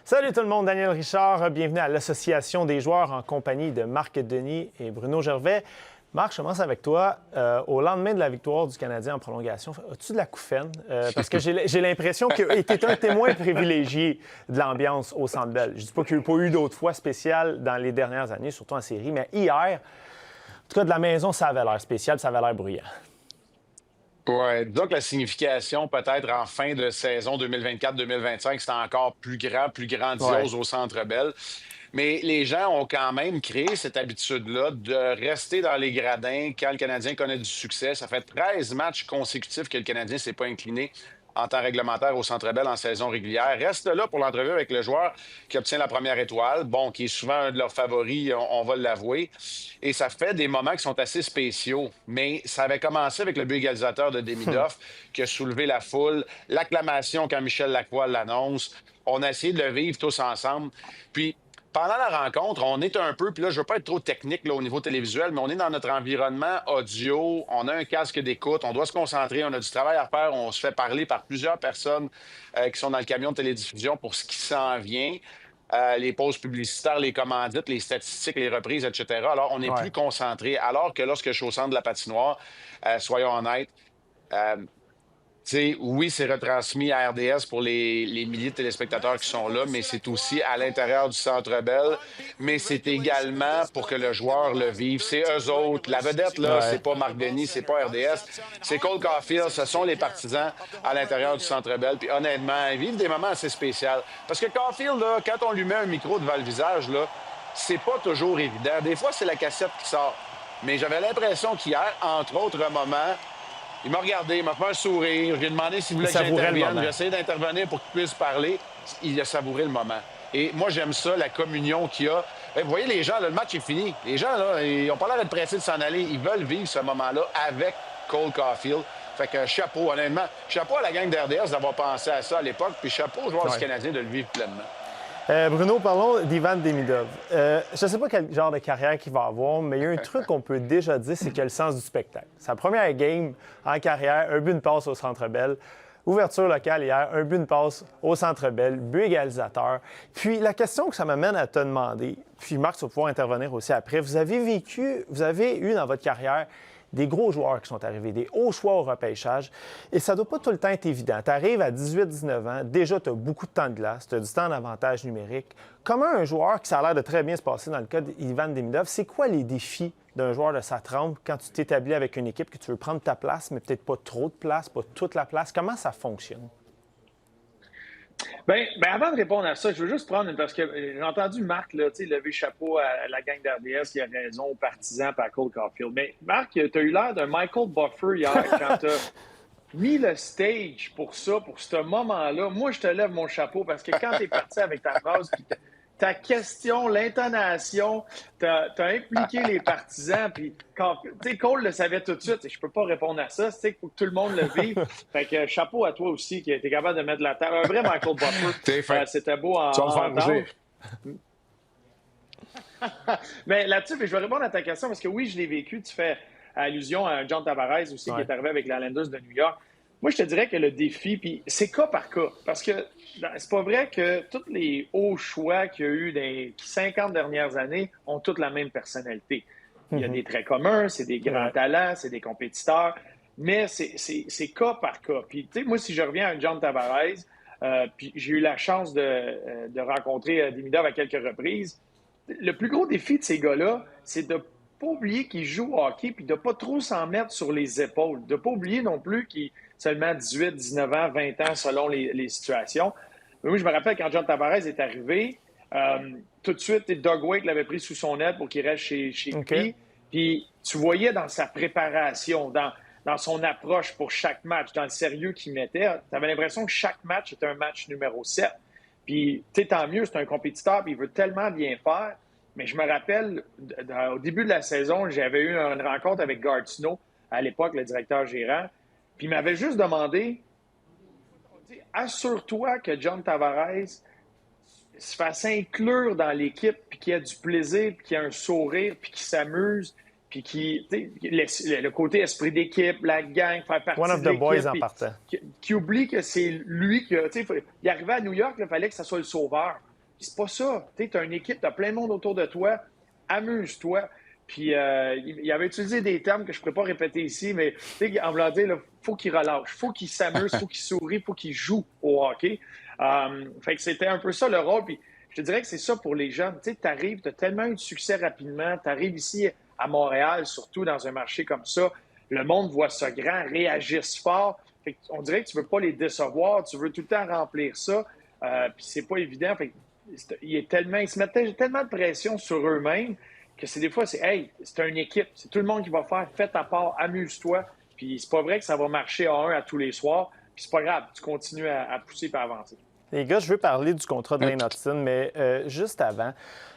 Salut tout le monde, Daniel Richard. Bienvenue à l'Association des joueurs en compagnie de Marc Denis et Bruno Gervais. Marc, je commence avec toi. Au lendemain de la victoire du Canadien en prolongation, as-tu de la couffaine? Parce que j'ai l'impression que tu es un témoin privilégié de l'ambiance au Centre Bell. Je ne dis pas qu'il n'y a pas eu d'autres fois spéciales dans les dernières années, surtout en série, mais hier, en tout cas de la maison, ça avait l'air spécial, ça avait l'air bruyant. Oui, donc la signification peut-être en fin de saison 2024-2025, c'était encore plus grand, plus grandiose au Centre Bell. Mais les gens ont quand même créé cette habitude-là de rester dans les gradins quand le Canadien connaît du succès. Ça fait 13 matchs consécutifs que le Canadien ne s'est pas incliné en temps réglementaire au Centre Bell en saison régulière. Reste là pour l'entrevue avec le joueur qui obtient la première étoile, bon, qui est souvent un de leurs favoris, on va l'avouer. Et ça fait des moments qui sont assez spéciaux. Mais ça avait commencé avec le but égalisateur de Demidov qui a soulevé la foule, l'acclamation quand Michel Lacroix l'annonce. On a essayé de le vivre tous ensemble. Puis, pendant la rencontre, on est un peu, puis là, je ne veux pas être trop technique là, au niveau télévisuel, mais on est dans notre environnement audio, on a un casque d'écoute, on doit se concentrer, on a du travail à faire, on se fait parler par plusieurs personnes qui sont dans le camion de télédiffusion pour ce qui s'en vient, les pauses publicitaires, les commandites, les statistiques, les reprises, etc. Alors, on est plus concentré, alors que lorsque je suis au centre de la patinoire, soyons honnêtes, oui, c'est retransmis à RDS pour les milliers de téléspectateurs qui sont là, mais c'est aussi à l'intérieur du Centre Bell, mais c'est également pour que le joueur le vive. C'est eux autres. La vedette, là, c'est pas Marc Denis, c'est pas RDS, c'est Cole Caulfield, ce sont les partisans à l'intérieur du Centre Bell. Puis honnêtement, ils vivent des moments assez spéciaux. Parce que Caulfield, là, quand on lui met un micro devant le visage, là, c'est pas toujours évident. Des fois, c'est la cassette qui sort. Mais j'avais l'impression qu'hier, entre autres moments, il m'a regardé, il m'a fait un sourire. J'ai demandé s'il voulait que j'intervienne. J'ai essayé d'intervenir pour qu'il puisse parler. Il a savouré le moment. Et moi, j'aime ça, la communion qu'il y a. Et vous voyez, les gens, là, le match est fini. Les gens, là, ils n'ont pas l'air d'être pressés de s'en aller. Ils veulent vivre ce moment-là avec Cole Caulfield. Fait que chapeau, honnêtement. Chapeau à la gang d'RDS d'avoir pensé à ça à l'époque. Puis chapeau aux joueurs du Canadien de le vivre pleinement. Bruno, parlons d'Ivan Demidov. Je ne sais pas quel genre de carrière qu'il va avoir, mais il y a un truc qu'on peut déjà dire, c'est qu'il a le sens du spectacle. Sa première game en carrière, un but, une passe au Centre Bell. Ouverture locale hier, un but, une passe au Centre Bell, but égalisateur. Puis la question que ça m'amène à te demander, puis Marc, tu vas pouvoir intervenir aussi après, vous avez eu dans votre carrière des gros joueurs qui sont arrivés, des hauts choix au repêchage. Et ça ne doit pas tout le temps être évident. Tu arrives à 18-19 ans, déjà tu as beaucoup de temps de glace, tu as du temps d'avantage numérique. Comment un joueur qui ça a l'air de très bien se passer dans le cas d'Ivan Demidov, c'est quoi les défis d'un joueur de sa trempe quand tu t'établis avec une équipe que tu veux prendre ta place, mais peut-être pas trop de place, pas toute la place? Comment ça fonctionne? Bien, avant de répondre à ça, je veux juste prendre parce que j'ai entendu Marc là, lever chapeau à la gang d'RDS qui a raison aux partisans par Cole Caulfield. Mais Marc, tu as eu l'air d'un Michael Buffer hier quand tu as mis le stage pour ça, pour ce moment-là. Moi, je te lève mon chapeau parce que quand tu es parti avec ta phrase, ta question, l'intonation, t'as impliqué les partisans, puis Cole le savait tout de suite, et je peux pas répondre à ça, il faut que tout le monde le vive. Fait que chapeau à toi aussi, qui a été capable de mettre de la terre. Un vrai Michael Buffer. C'était beau en entendre. Mais là-dessus, je vais répondre à ta question, parce que oui, je l'ai vécu. Tu fais allusion à John Tavares aussi, qui est arrivé avec les Islanders de New York. Moi, je te dirais que le défi, puis c'est cas par cas, parce que c'est pas vrai que tous les hauts choix qu'il y a eu dans les 50 dernières années ont toutes la même personnalité. Il y a des traits communs, c'est des grands talents, c'est des compétiteurs, mais c'est cas par cas. Puis, tu sais, moi, si je reviens à John Tavares, puis j'ai eu la chance de rencontrer Demidov à quelques reprises, le plus gros défi de ces gars-là, c'est de pas oublier qu'ils jouent au hockey puis de pas trop s'en mettre sur les épaules. De pas oublier non plus qu'ils seulement 18, 19 ans, 20 ans selon les situations. Mais oui, je me rappelle quand John Tavares est arrivé, tout de suite, Doug Weight l'avait pris sous son aile pour qu'il reste chez lui. Puis tu voyais dans sa préparation, dans son approche pour chaque match, dans le sérieux qu'il mettait, tu avais l'impression que chaque match était un match numéro 7. Puis, tu sais, tant mieux, c'est un compétiteur, puis il veut tellement bien faire. Mais je me rappelle, au début de la saison, j'avais eu une rencontre avec Gard Snow, à l'époque, le directeur gérant, puis il m'avait juste demandé, assure-toi que John Tavares se fasse inclure dans l'équipe, puis qu'il y ait du plaisir, puis qu'il y ait un sourire, puis qu'il s'amuse, puis le côté esprit d'équipe, la gang, faire partie One of de the boys l'équipe, en partant. Qui oublie que c'est lui qui a... Il arrivait à New York, il fallait que ça soit le sauveur. C'est pas ça. Tu as une équipe, tu as plein de monde autour de toi. Amuse-toi. Puis il avait utilisé des termes que je ne pourrais pas répéter ici, mais en voulant dire, il faut qu'il relâche, il faut qu'il s'amuse, il faut qu'il sourie, il faut qu'il joue au hockey. Fait que c'était un peu ça le rôle. Puis je te dirais que c'est ça pour les jeunes. Tu arrives, tu as tellement eu de succès rapidement, tu arrives ici à Montréal, surtout dans un marché comme ça. Le monde voit ça grand, réagisse fort. Fait on dirait que tu ne veux pas les décevoir, tu veux tout le temps remplir ça. Puis c'est pas évident. Fait ils se mettent tellement de pression sur eux-mêmes que c'est des fois, hey, c'est une équipe. C'est tout le monde qui va faire. Fais ta part, amuse-toi. Puis c'est pas vrai que ça va marcher à un à tous les soirs. Puis c'est pas grave, tu continues à pousser et à avancer. Les gars, je veux parler du contrat de Lane Hutson, mais juste avant,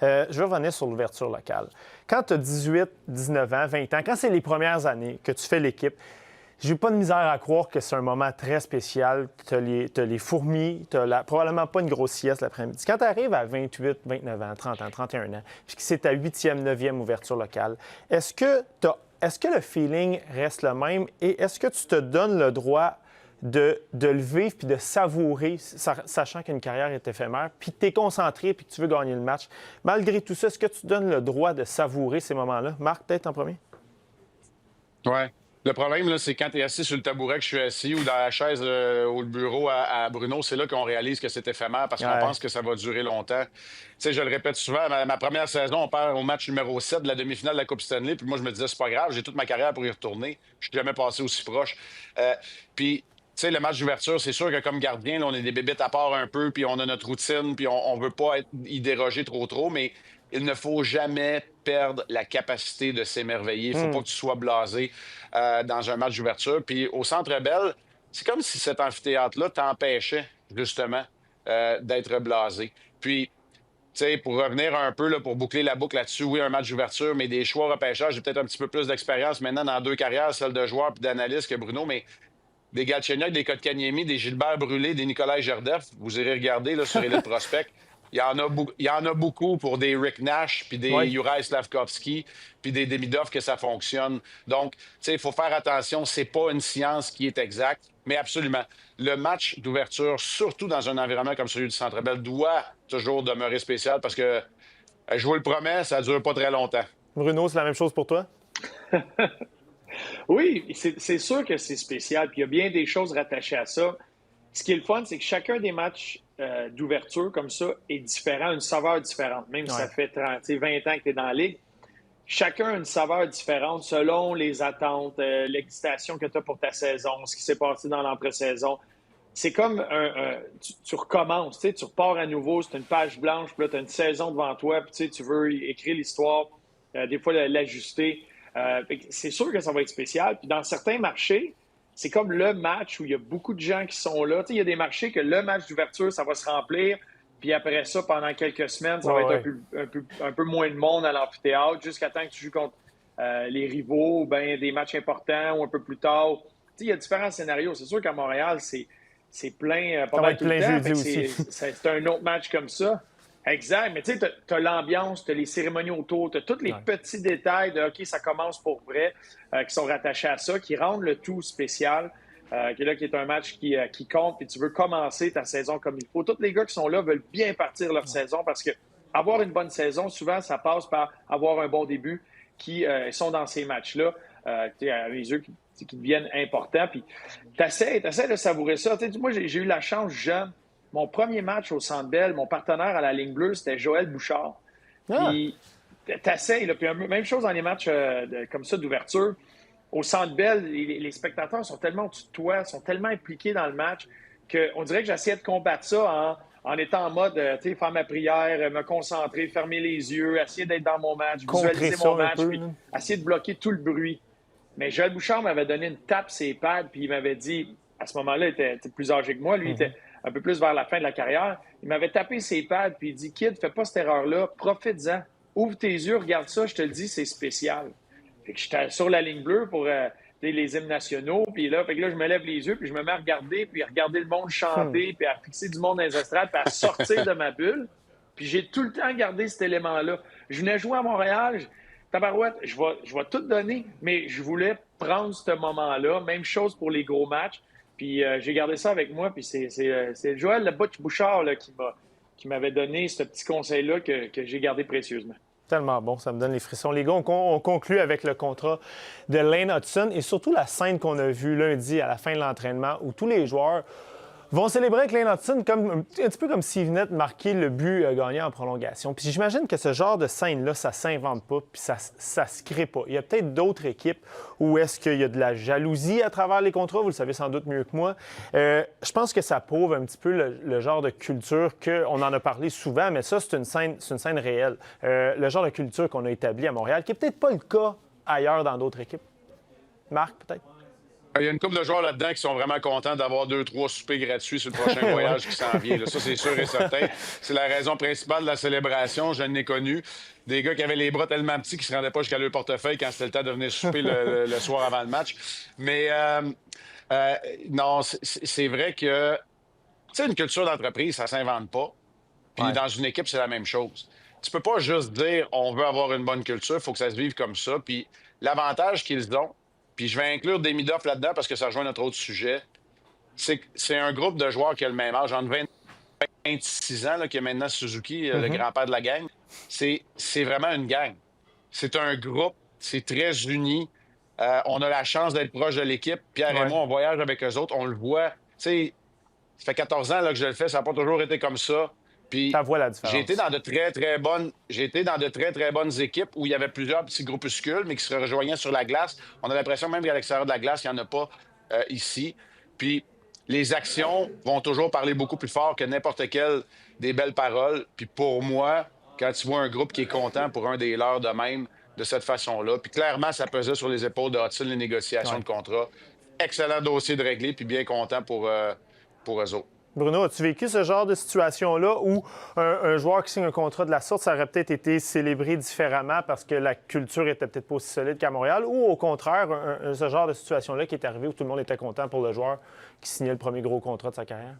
je veux revenir sur l'ouverture locale. Quand tu as 18, 19 ans, 20 ans, quand c'est les premières années que tu fais l'équipe, j'ai pas de misère à croire que c'est un moment très spécial. Tu as les fourmis, tu as probablement pas une grosse sieste l'après-midi. Quand tu arrives à 28, 29 ans, 30 ans, 31 ans, puis que c'est ta 8e, 9e ouverture locale, est-ce que le feeling reste le même et est-ce que tu te donnes le droit de le vivre puis de savourer, sachant qu'une carrière est éphémère, puis que tu es concentré puis que tu veux gagner le match? Malgré tout ça, est-ce que tu te donnes le droit de savourer ces moments-là? Marc, peut-être en premier? Oui. Le problème, là, c'est quand tu es assis sur le tabouret que je suis assis ou dans la chaise au bureau à Bruno, c'est là qu'on réalise que c'est éphémère parce qu'on pense que ça va durer longtemps. Tu sais, je le répète souvent, ma première saison, on perd au match numéro 7 de la demi-finale de la Coupe Stanley, puis moi, je me disais, c'est pas grave, j'ai toute ma carrière pour y retourner. Je suis jamais passé aussi proche. Puis, tu sais, le match d'ouverture, c'est sûr que comme gardien, là, on est des bébites à part un peu, puis on a notre routine, puis on veut pas y déroger trop, mais il ne faut jamais perdre la capacité de s'émerveiller. Il ne faut pas que tu sois blasé dans un match d'ouverture. Puis au Centre Bell, c'est comme si cet amphithéâtre-là t'empêchait justement d'être blasé. Puis, tu sais, pour revenir un peu, là, pour boucler la boucle là-dessus, oui, un match d'ouverture, mais des choix repêchage, j'ai peut-être un petit peu plus d'expérience maintenant dans 2 carrières, celle de joueur puis d'analyste que Bruno, mais des Galchenyuk, des Kotkaniemi, des Gilbert Brûlé, des Nicolas Jerdef, vous irez regarder là, sur Elite Prospect. Il y en a beaucoup pour des Rick Nash, puis des Juraj Slavkovski, puis des Demidov que ça fonctionne. Donc, tu sais, il faut faire attention. C'est pas une science qui est exacte, mais absolument. Le match d'ouverture, surtout dans un environnement comme celui du Centre Bell, doit toujours demeurer spécial parce que, je vous le promets, ça dure pas très longtemps. Bruno, c'est la même chose pour toi? Oui, c'est sûr que c'est spécial. Puis il y a bien des choses rattachées à ça. Ce qui est le fun, c'est que chacun des matchs d'ouverture comme ça est différent, une saveur différente. Même si ça fait 20 ans que tu es dans la ligue, chacun a une saveur différente selon les attentes, l'excitation que tu as pour ta saison, ce qui s'est passé dans l'entre-saison. C'est comme tu recommences, tu repars à nouveau, c'est une page blanche, puis là, tu as une saison devant toi, puis tu veux écrire l'histoire, des fois l'ajuster. C'est sûr que ça va être spécial. Puis dans certains marchés, c'est comme le match où il y a beaucoup de gens qui sont là. Il y a des marchés que le match d'ouverture, ça va se remplir. Puis après ça, pendant quelques semaines, ça va être un peu moins de monde à l'amphithéâtre jusqu'à temps que tu joues contre les rivaux ou bien des matchs importants ou un peu plus tard. Il y a différents scénarios. C'est sûr qu'à Montréal, c'est plein pas mal tout le temps. C'est un autre match comme ça. Exact, mais tu sais, tu as l'ambiance, tu as les cérémonies autour, tu as tous les petits détails de OK, ça commence pour vrai, qui sont rattachés à ça, qui rendent le tout spécial, qui est un match qui compte, et tu veux commencer ta saison comme il faut. Tous les gars qui sont là veulent bien partir leur saison parce que avoir une bonne saison, souvent, ça passe par avoir un bon début qui sont dans ces matchs-là, à mes yeux, qui deviennent importants. Puis tu essaies de savourer ça. T'sais, moi, j'ai eu la chance jeune. Mon premier match au Centre Bell, mon partenaire à la ligne bleue, c'était Joël Bouchard. Puis, t'essayes, puis même chose dans les matchs comme ça d'ouverture. Au Centre Bell, les spectateurs sont tellement au-dessus de toi, sont tellement impliqués dans le match qu'on dirait que j'essayais de combattre ça en étant en mode, faire ma prière, me concentrer, fermer les yeux, essayer d'être dans mon match, visualiser mon match, puis essayer de bloquer tout le bruit. Mais Joël Bouchard m'avait donné une tape sur les pads, puis il m'avait dit, à ce moment-là, il était plus âgé que moi, lui, il était un peu plus vers la fin de la carrière, il m'avait tapé ses pads puis il dit « Kid, fais pas cette erreur-là, profite-en, ouvre tes yeux, regarde ça, je te le dis, c'est spécial. » Fait que j'étais sur la ligne bleue pour les hymnes nationaux, puis là, je me lève les yeux, puis je me mets à regarder, puis à regarder le monde chanter, puis à fixer du monde dans les estrades, puis à sortir de ma bulle. Puis j'ai tout le temps gardé cet élément-là. Je venais jouer à Montréal, tabarouette, je vais tout donner, mais je voulais prendre ce moment-là. Même chose pour les gros matchs. Puis j'ai gardé ça avec moi, puis c'est Joël le Butch Bouchard là, qui qui m'avait donné ce petit conseil-là que j'ai gardé précieusement. Tellement bon, ça me donne les frissons. Les gars, on conclut avec le contrat de Lane Hutson et surtout la scène qu'on a vue lundi à la fin de l'entraînement où tous les joueurs vont célébrer avec Lane Hutson comme, un petit peu comme s'il venait de marquer le but gagné en prolongation. Puis j'imagine que ce genre de scène-là, ça s'invente pas, puis ça se crée pas. Il y a peut-être d'autres équipes où est-ce qu'il y a de la jalousie à travers les contrats, vous le savez sans doute mieux que moi. Je pense que ça prouve un petit peu le genre de culture qu'on en a parlé souvent, mais ça, c'est une scène réelle. Le genre de culture qu'on a établi à Montréal, qui n'est peut-être pas le cas ailleurs dans d'autres équipes. Marc, peut-être? Il y a une couple de joueurs là-dedans qui sont vraiment contents d'avoir 2-3 soupers gratuits sur le prochain voyage qui s'en vient. Là. Ça, c'est sûr et certain. C'est la raison principale de la célébration. Je n'ai connu des gars qui avaient les bras tellement petits qu'ils ne se rendaient pas jusqu'à leur portefeuille quand c'était le temps de venir souper le soir avant le match. Mais non, c'est vrai que une culture d'entreprise, ça ne s'invente pas. Puis dans une équipe, c'est la même chose. Tu peux pas juste dire on veut avoir une bonne culture, il faut que ça se vive comme ça. Puis l'avantage qu'ils ont, puis je vais inclure Demidov là-dedans parce que ça rejoint notre autre sujet. C'est un groupe de joueurs qui a le même âge, entre 20 et 26 ans, là, qui est maintenant Suzuki, le grand-père de la gang. C'est vraiment une gang. C'est un groupe, c'est très uni. On a la chance d'être proche de l'équipe. Pierre et moi, on voyage avec eux autres, on le voit. Tu sais, ça fait 14 ans là, que je le fais, ça n'a pas toujours été comme ça. Puis Ça voit la différence. j'ai été dans de très, très bonnes équipes où il y avait plusieurs petits groupuscules, mais qui se rejoignaient sur la glace. On a l'impression même qu'à l'extérieur de la glace, il n'y en a pas ici. Puis les actions vont toujours parler beaucoup plus fort que n'importe quelle des belles paroles. Puis pour moi, quand tu vois un groupe qui est content pour un des leurs de même, de cette façon-là, puis clairement, ça pesait sur les épaules de Hudson, les négociations de contrat. Excellent dossier de réglé, puis bien content pour eux autres. Bruno, as-tu vécu ce genre de situation-là où un joueur qui signe un contrat de la sorte, ça aurait peut-être été célébré différemment parce que la culture était peut-être pas aussi solide qu'à Montréal, ou au contraire, ce genre de situation-là qui est arrivé où tout le monde était content pour le joueur qui signait le premier gros contrat de sa carrière?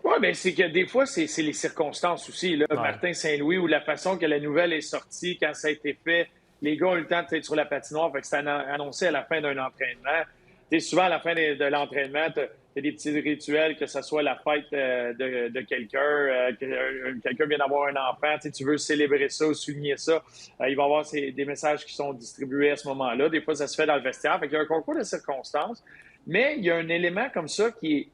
Oui, bien, c'est que des fois, c'est les circonstances aussi. Là. Ouais. Martin Saint-Louis, ou la façon que la nouvelle est sortie, quand ça a été fait, les gars ont eu le temps d'être sur la patinoire, fait que c'était annoncé à la fin d'un entraînement. T'sais, souvent, à la fin de l'entraînement, tu as des petits rituels, que ce soit la fête de quelqu'un, quelqu'un vient d'avoir un enfant, tu veux célébrer ça ou souligner ça. Il va y avoir des messages qui sont distribués à ce moment-là. Des fois, ça se fait dans le vestiaire. Fait qu'il y a un concours de circonstances. Mais il y a un élément comme ça qui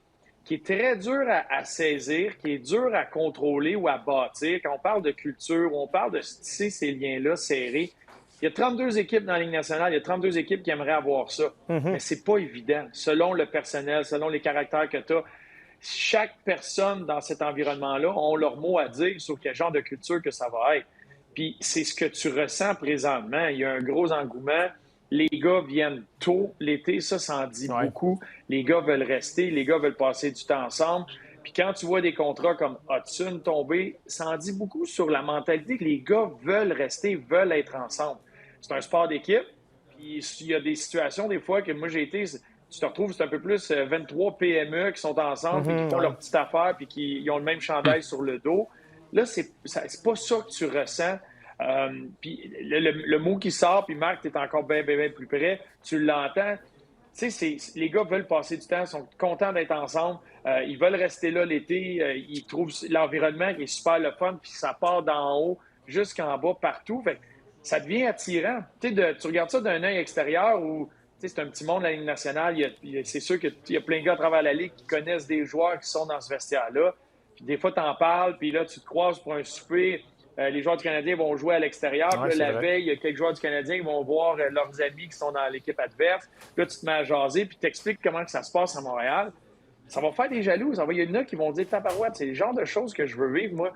est très dur à saisir, qui est dur à contrôler ou à bâtir. Quand on parle de culture, on parle de tisser ces liens-là serrés. Il y a 32 équipes dans la Ligue nationale, il y a 32 équipes qui aimeraient avoir ça. Mais c'est pas évident. Selon le personnel, selon les caractères que tu as, chaque personne dans cet environnement-là a leur mot à dire sur quel genre de culture que ça va être. Puis c'est ce que tu ressens présentement. Il y a un gros engouement. Les gars viennent tôt l'été, ça en dit beaucoup. Les gars veulent rester, les gars veulent passer du temps ensemble. Puis quand tu vois des contrats comme Hudson tomber, ça en dit beaucoup sur la mentalité que les gars veulent rester, veulent être ensemble. C'est un sport d'équipe. Puis il y a des situations, des fois, que moi j'ai été, tu te retrouves, c'est un peu plus 23 PME qui sont ensemble, puis qui font leur petite affaire, puis qui ont le même chandail sur le dos. Là, c'est pas ça que tu ressens. Puis le mot qui sort, puis Marc, tu es encore bien plus près, tu l'entends. Tu sais, les gars veulent passer du temps, sont contents d'être ensemble, ils veulent rester là l'été, ils trouvent l'environnement qui est super le fun, puis ça part d'en haut jusqu'en bas, partout. Fait que ça devient attirant. Tu regardes ça d'un œil extérieur où c'est un petit monde, la Ligue nationale. C'est sûr qu'il y a plein de gars à travers la Ligue qui connaissent des joueurs qui sont dans ce vestiaire-là. Puis des fois, tu en parles, puis là, tu te croises pour un souper. Les joueurs du Canadien vont jouer à l'extérieur. Puis là, la veille, il y a quelques joueurs du Canadien qui vont voir leurs amis qui sont dans l'équipe adverse. Puis là, tu te mets à jaser, puis tu expliques comment que ça se passe à Montréal. Ça va faire des jaloux. Il y en a qui vont dire « Tabarouette, c'est le genre de choses que je veux vivre, moi,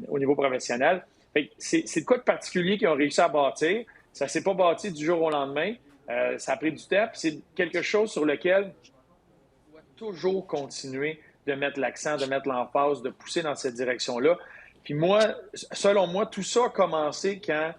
au niveau professionnel. » C'est de quoi de particulier qu'ils ont réussi à bâtir. Ça ne s'est pas bâti du jour au lendemain. Ça a pris du temps. C'est quelque chose sur lequel on doit toujours continuer de mettre l'accent, de mettre l'emphase, de pousser dans cette direction-là. Puis moi, selon moi, tout ça a commencé quand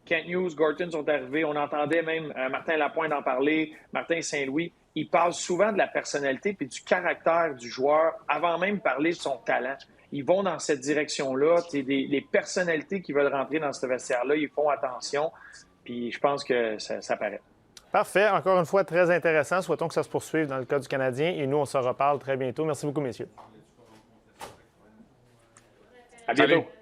Kent Hughes, Gorton sont arrivés. On entendait même Martin Lapointe en parler, Martin Saint-Louis. Ils parlent souvent de la personnalité et du caractère du joueur avant même de parler de son talent. Ils vont dans cette direction-là. Les personnalités qui veulent rentrer dans ce vestiaire-là, ils font attention. Puis je pense que ça paraît. Parfait. Encore une fois, très intéressant. Souhaitons que ça se poursuive dans le cas du Canadien. Et nous, on se reparle très bientôt. Merci beaucoup, messieurs. À bientôt. Salut.